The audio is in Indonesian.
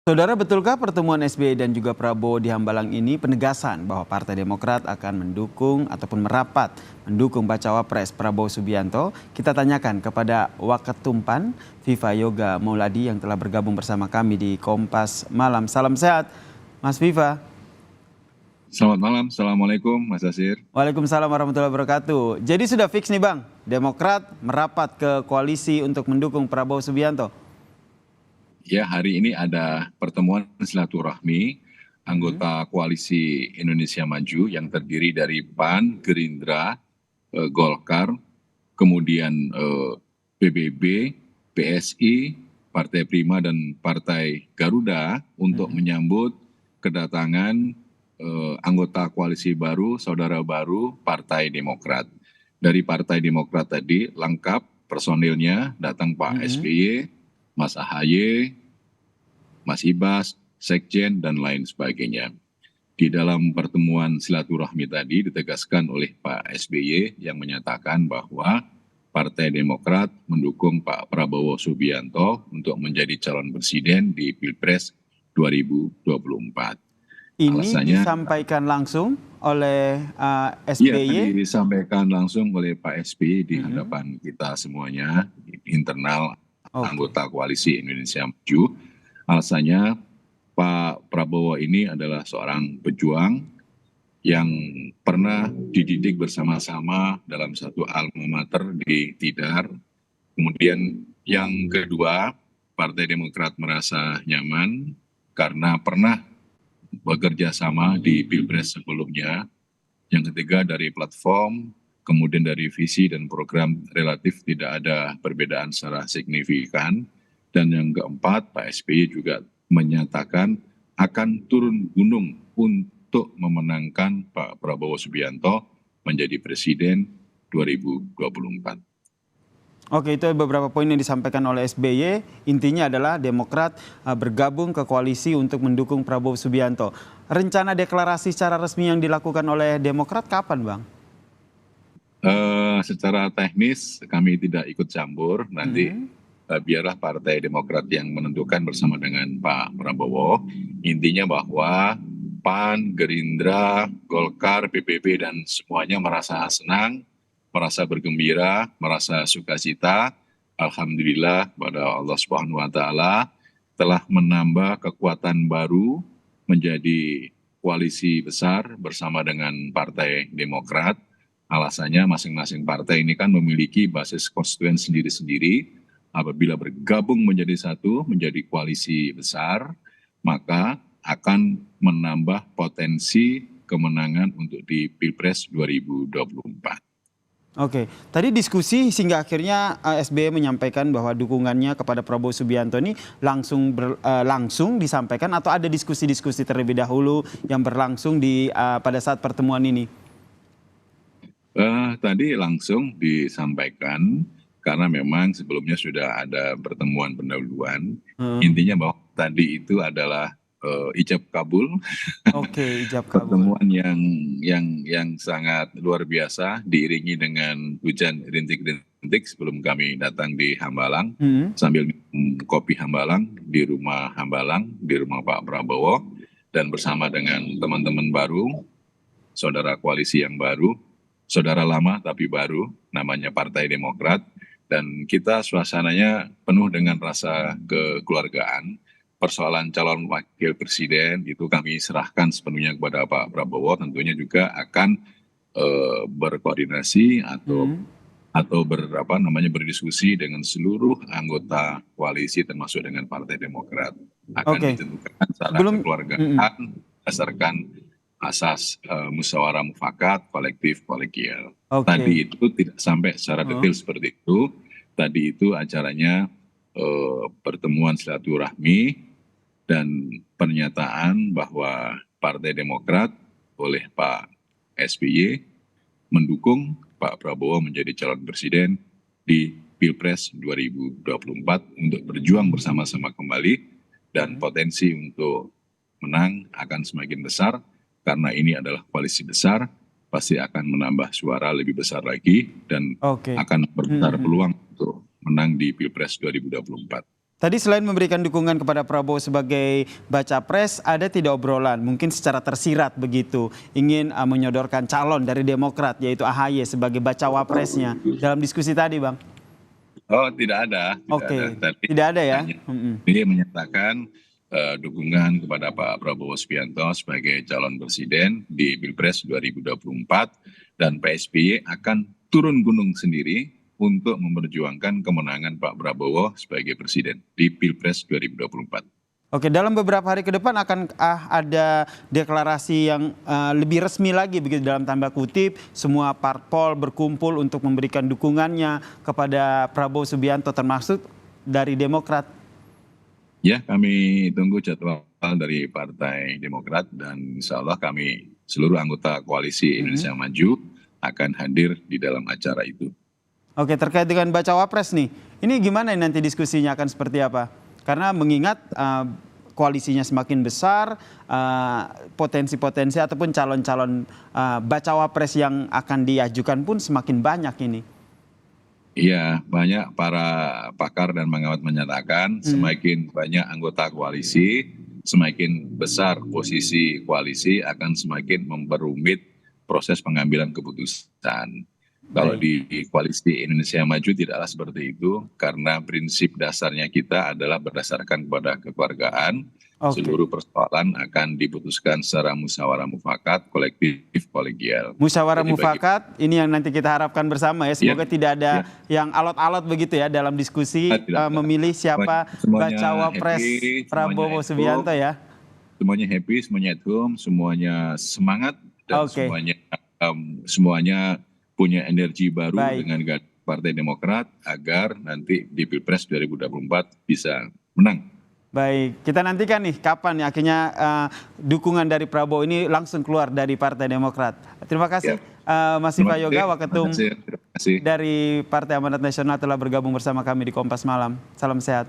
Saudara, betulkah pertemuan SBY dan juga Prabowo di Hambalang ini penegasan bahwa Partai Demokrat akan mendukung ataupun merapat mendukung bacawa pres Prabowo Subianto? Kita tanyakan kepada Waketumpan Viva Yoga Mauladi yang telah bergabung bersama kami di Kompas Malam. Salam sehat, Mas Viva. Selamat malam, Assalamualaikum Mas Asir. Waalaikumsalam warahmatullahi wabarakatuh. Jadi sudah fix nih Bang, Demokrat merapat ke koalisi untuk mendukung Prabowo Subianto? Ya, hari ini ada pertemuan silaturahmi anggota Koalisi Indonesia Maju yang terdiri dari PAN, Gerindra, Golkar, kemudian PBB, PSI, Partai Prima, dan Partai Garuda untuk menyambut kedatangan anggota koalisi baru, saudara baru Partai Demokrat. Dari Partai Demokrat tadi lengkap personilnya, datang Pak SBY, Mas AHY, Mas Ibas, Sekjen, dan lain sebagainya. Di dalam pertemuan silaturahmi tadi ditegaskan oleh Pak SBY yang menyatakan bahwa Partai Demokrat mendukung Pak Prabowo Subianto untuk menjadi calon presiden di Pilpres 2024. Ini Alasannya, disampaikan langsung oleh iya, SBY? disampaikan langsung oleh Pak SBY di hadapan kita semuanya, internal anggota Koalisi Indonesia Maju. Alasannya Pak Prabowo ini adalah seorang pejuang yang pernah dididik bersama-sama dalam satu alma mater di Tidar. Kemudian yang kedua, Partai Demokrat merasa nyaman karena pernah bekerja sama di Pilpres sebelumnya. Yang ketiga, dari platform, kemudian dari visi dan program relatif tidak ada perbedaan secara signifikan. Dan yang keempat, Pak SBY juga menyatakan akan turun gunung untuk memenangkan Pak Prabowo Subianto menjadi presiden 2024. Oke, itu beberapa poin yang disampaikan oleh SBY. Intinya adalah Demokrat bergabung ke koalisi untuk mendukung Prabowo Subianto. Rencana deklarasi secara resmi yang dilakukan oleh Demokrat kapan, Bang? Secara teknis kami tidak ikut campur, nanti biarlah Partai Demokrat yang menentukan bersama dengan Pak Prabowo. Intinya bahwa PAN, Gerindra, Golkar, PBB, dan semuanya merasa senang, merasa bergembira, merasa sukacita. Alhamdulillah pada Allah Subhanahu wa Ta'ala telah menambah kekuatan baru menjadi koalisi besar bersama dengan Partai Demokrat. Alasannya masing-masing partai ini kan memiliki basis konstituen sendiri-sendiri. Apabila bergabung menjadi satu, menjadi koalisi besar, maka akan menambah potensi kemenangan untuk di Pilpres 2024. Oke, tadi diskusi sehingga akhirnya SBY menyampaikan bahwa dukungannya kepada Prabowo Subianto ini langsung disampaikan atau ada diskusi-diskusi terlebih dahulu yang berlangsung pada saat pertemuan ini? Tadi langsung disampaikan karena memang sebelumnya sudah ada pertemuan pendahuluan. Intinya bahwa tadi itu adalah ijab kabul. Oke, ijab kabul. Pertemuan yang sangat luar biasa diiringi dengan hujan rintik-rintik sebelum kami datang di Hambalang, sambil minum kopi Hambalang di rumah Hambalang, di rumah Pak Prabowo, dan bersama dengan teman-teman baru, saudara koalisi yang baru, saudara lama tapi baru, namanya Partai Demokrat. Dan kita suasananya penuh dengan rasa kekeluargaan. Persoalan calon wakil presiden itu kami serahkan sepenuhnya kepada Pak Prabowo. Tentunya juga akan berkoordinasi atau berdiskusi dengan seluruh anggota koalisi termasuk dengan Partai Demokrat. Akan ditentukan secara kekeluargaan berdasarkan asas musyawarah mufakat kolektif kolegial. Tadi itu tidak sampai secara detail seperti itu. Tadi itu acaranya pertemuan silaturahmi dan pernyataan bahwa Partai Demokrat oleh Pak SBY mendukung Pak Prabowo menjadi calon presiden di Pilpres 2024 untuk berjuang bersama-sama kembali, dan potensi untuk menang akan semakin besar. Karena ini adalah koalisi besar, pasti akan menambah suara lebih besar lagi dan akan berbesar peluang untuk menang di Pilpres 2024. Tadi selain memberikan dukungan kepada Prabowo sebagai baca pres, ada tidak obrolan mungkin secara tersirat begitu ingin menyodorkan calon dari Demokrat yaitu AHY sebagai bacawa presnya dalam diskusi tadi, Bang? Oh, tidak ada. Oke, Tadi tidak ada ya? hanya dia menyatakan dukungan kepada Pak Prabowo Subianto sebagai calon presiden di Pilpres 2024 dan Pak SBY akan turun gunung sendiri untuk memperjuangkan kemenangan Pak Prabowo sebagai presiden di Pilpres 2024. Oke, dalam beberapa hari ke depan akan ada deklarasi yang lebih resmi lagi begitu dalam tanda kutip semua parpol berkumpul untuk memberikan dukungannya kepada Prabowo Subianto termasuk dari Demokrat. Ya, kami tunggu jadwal dari Partai Demokrat dan insya Allah kami seluruh anggota koalisi Indonesia Maju akan hadir di dalam acara itu. Oke, terkait dengan bacawa pres nih, ini gimana nanti diskusinya akan seperti apa? Karena mengingat koalisinya semakin besar, potensi-potensi ataupun calon-calon bacawa pres yang akan diajukan pun semakin banyak ini. Iya, banyak para pakar dan pengamat menyatakan semakin banyak anggota koalisi, semakin besar posisi koalisi akan semakin memperumit proses pengambilan keputusan. Kalau di koalisi Indonesia Maju tidaklah seperti itu, karena prinsip dasarnya kita adalah berdasarkan kepada kekeluargaan. Seluruh persoalan akan diputuskan secara musyawarah mufakat, kolektif, kolegial. Musyawarah mufakat, ini yang nanti kita harapkan bersama ya. Semoga tidak ada yang alot-alot begitu ya dalam diskusi memilih siapa bacawa pres Prabowo Subianto ya. Semuanya happy, semuanya at home, semuanya semangat, dan semuanya punya energi baru dengan Partai Demokrat agar nanti di Pilpres 2024 bisa menang. Baik, kita nantikan nih kapan ya akhirnya dukungan dari Prabowo ini langsung keluar dari Partai Demokrat. Terima kasih Mas Viva Yoga, Waketum dari Partai Amanat Nasional telah bergabung bersama kami di Kompas Malam. Salam sehat.